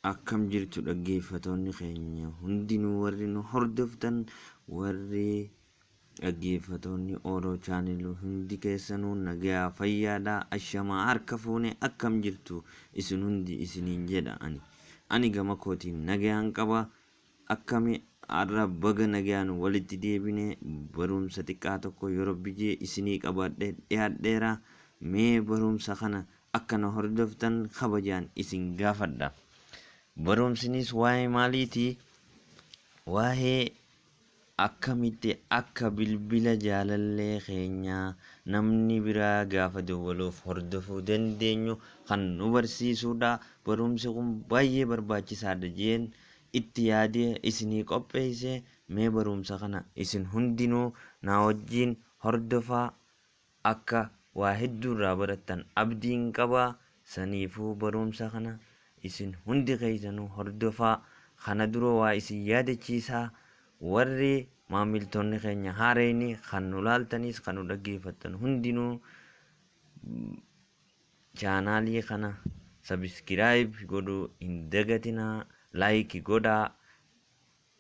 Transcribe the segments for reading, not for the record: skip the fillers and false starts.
Akkam jirtu dhaggeeffatoonni keenya hundinuu warri nu hordoftan warri dhaggeeffatoonni Oroo chaaneluu hundi keessanuu nagaa fayyaadhaa ashamaa harka fuune akkam jirtu isin hundi isiniin jedha ani gama kootiin nagaan qaba akkami har'a baga nagaan walitti deebine barumsa xiqqaa tokko yeroo bijee isinii qabadhe dhiyaadheera mee barumsa kana akka na hordoftan kabajaan isin gaafadha. Barumsinis waa'ee maaliitii? Waa'ee akkamitti akka bilbila jaalallee keenyaa namni biraa gaafa dawwaluuf hordofuu dandeenyu kan nu barsiisudha. Barumsi kun baay'ee barbaachisaadha jeen itti yaadee isinii qopheesse. Mee barumsa kana isin hundinuu na wajjin hordofaa akka waa hedduu irraa barattan abdiin qabaa. Saniifuu barumsa kana isin hundi keessanuu hordofaa. Kana dura waa isin yaadachiisaa. Warri maamiltoonni keenya haareeni kan nu laaltanis kan nu dhaggeeffattan hundinuu chaanaalii kana sabiskiraayib godhuu hin dagatinaa. Laayikii godhaa.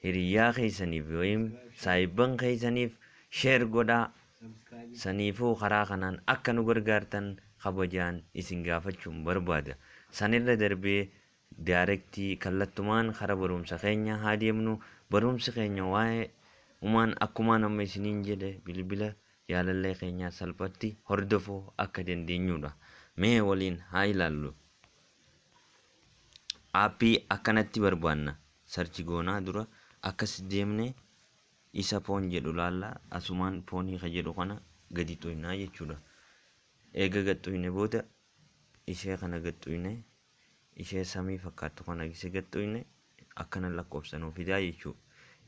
Hiriyaa keessaniif yookiin saayibban keessaniif sheer godhaa. Saniifuu karaa kanaan akka nu gargaartan kabajaan isin gaafachuun barbaada. Sanirra darbee daayirektii kallattumaan karaa barumsa keenya haa deemnu. Barumsi keenya waa'ee uumaan akkumaan amma isiniin jedhe bilbila jaalallee keenyaa salphatti hordofuu akka dandeenyudha. Mee waliin haa ilaallu. Aappii akkanatti barbaanna. Sarchi goonaa dura akkas deemne isa foon jedhu laallaa. Asumaan foonii ka jedhu kana gadi xuynaa jechuudha. Eega gaxxuyne booda ishee kana gaxxuyne ishee samii fakkaattu kana ishee gaxxuyne akkana lakkoofsa nuu fidaa jechuudha.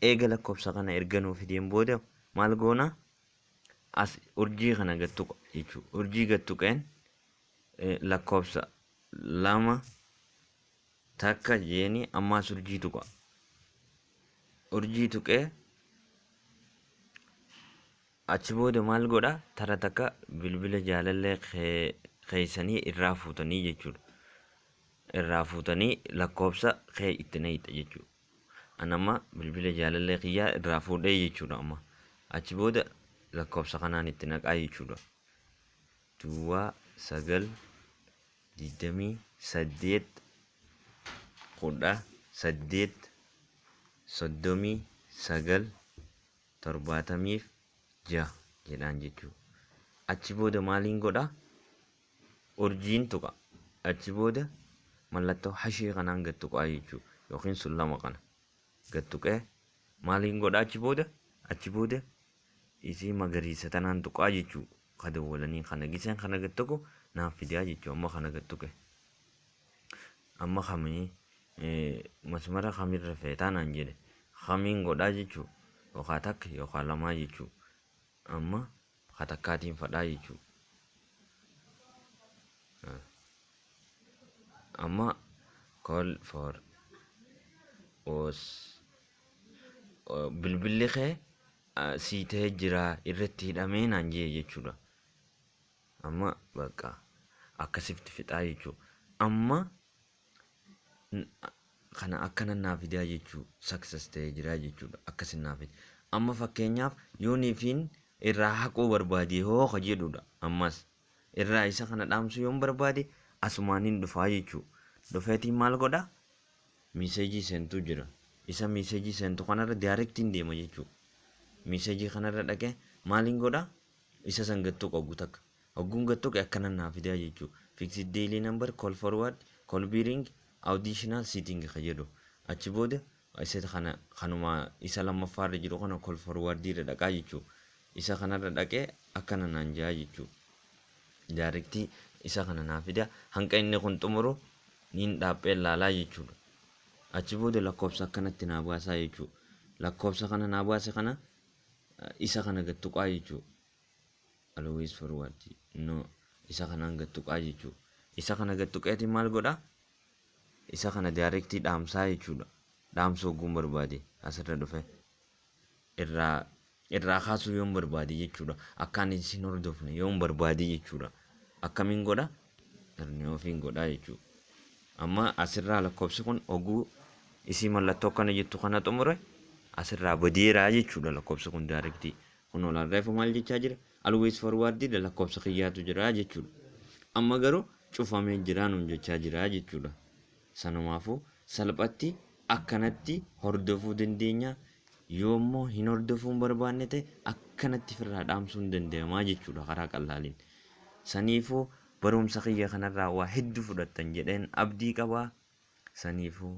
Eega lakkoofsa kana erga nuu fideen booda maal goona? As urjii kana gattuqa jechuudha. Urjii gattuqeen lakkoofsa 2 takka jeeni ammaas urjii tuqa. Urjii tuqee achi booda maal godha? Tara takka bilbila jaalallee keessanii irraa fuutanii jechuudha. Irraa fuutanii lakkoofsa kee itti naqxa jechuudha. Anamma bilbila jaalallee kiyyaa irraa fuudhee jechuudha amma. Achi booda lakkoofsa kanaan itti naqaa jechuudha. 9 28 18 39 76 jedhaan jechuudha. Achi booda maaliin godha? Urjiin tuqa. Achi booda mallattoo hashii kanaan gad tuqaa jechuudha. Yookiin sullama kana gad tuqee maaliin godha? Achi booda isii magariisa tanaan tuqaa jechuudha. Ka dawwalanii kana giseen kana gad tuqu naaf fidaa jechuudha. Amma kana gad tuqe. Amma kamii masmara kamirra feetaa naan jedhe. Kamiin godhaa jechuudha. Yookaan takka yookaan lamaa jechuudha. Amma ka takkaatiin fadhaa jechuudha. Amma call for was bilbilli kee sii ta'ee jira irratti hidhamee naan jee jechuudha. Amma bakka akkasitti fixaa jechuudha. Amma kana akkana naaf fidaa jechuudha. Success ta'ee jira jechuudha. Akkasin naaf fida. Amma fakkeenyaaf yooniifiin irraa haquu barbaade hoo ka jedhudha. Ammas irraa isa kana dhaamsuu yoon barbaade asumaaniin dhufaa jechuudha. Dhufeetiin maal godha? Miseejii seentuu jira. Isa miseejii seentu kanarra daayirektiin deema jechuudha. Miseejii kanarra dhaqee maaliin godha? Isa san gattuqa oggu takka. Ogguun gattuqe akkana naaf fidaa jechuudha. Fixed daily number, call forward, call bearing, additional setting ka jedhu. Achi booda isa kana kanuma isa lammaffaarra jiru kana call forward irra dhaqaa jechuudha. Isa kanarra dhaqee akkana naan jaa jechuudha. Daayirektii isa kana naaf fidaa. Hanqa inni kun xumuru niin dhaaphee laalaa jechuudha. Achi booda lakkoofsa akkanatti naa baasaa jechuudha. Lakkoofsa kana naa baase kana isa kana gad tuqaa jechuudha. Always forward. No, isa kanaan gad tuqaa jechuudha. Isa kana gad tuqeetiin maal godhaa? Isa kana daayirektii dhaamsaa jechuudha. Dhaamsuu ogguun barbaade asirra dhufe irraa kaasuu yoon barbaade jechuudha. Akkaan isin hordofne yoon barbaade jechuudha. Akkamiin godha? Irni ofiin godhaa jechuudha. Amma asirraa lakkoofsi kun oguu isii mallattoo akkana jettu kana xumure asirraa badeeraa jechuudha lakkoofsi kun daarektii. Kun olaan reefu maal jechaa jira? Always forwardidha lakkoofsa kiyyaatu jira jechuudha. Amma garuu cufamee jira nuun jechaa jira jechuudha. Sanumaafuu salphatti akkanatti hordofuu dandeenya. Yoommoo hin hordofuun barbaanne ta'e akkanatti firraa dhaamsuun danda'amaa jechuudha karaa qallaaliin. Saniifuu barumsa kiyya kanarraa waa hedduu fudhattan jedheen abdii qabaa. Saniifuu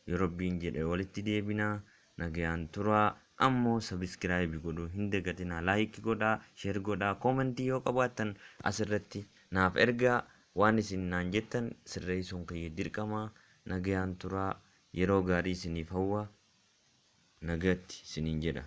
yoo Rabbiin jedhe walitti deebinaa nagayaan turaa. Ammoo sabiskiraayibii godhuu hin dagatinaa, laayikii godhaa, sheer godhaa, koomentii yoo qabaattan asirratti naaf ergaa. Waan isin naan jettan sirreessuun kiyya dirqamaa. Nagayaan turaa, yeroo gaarii isiniif hawwa. Nagatti isiniin jedha.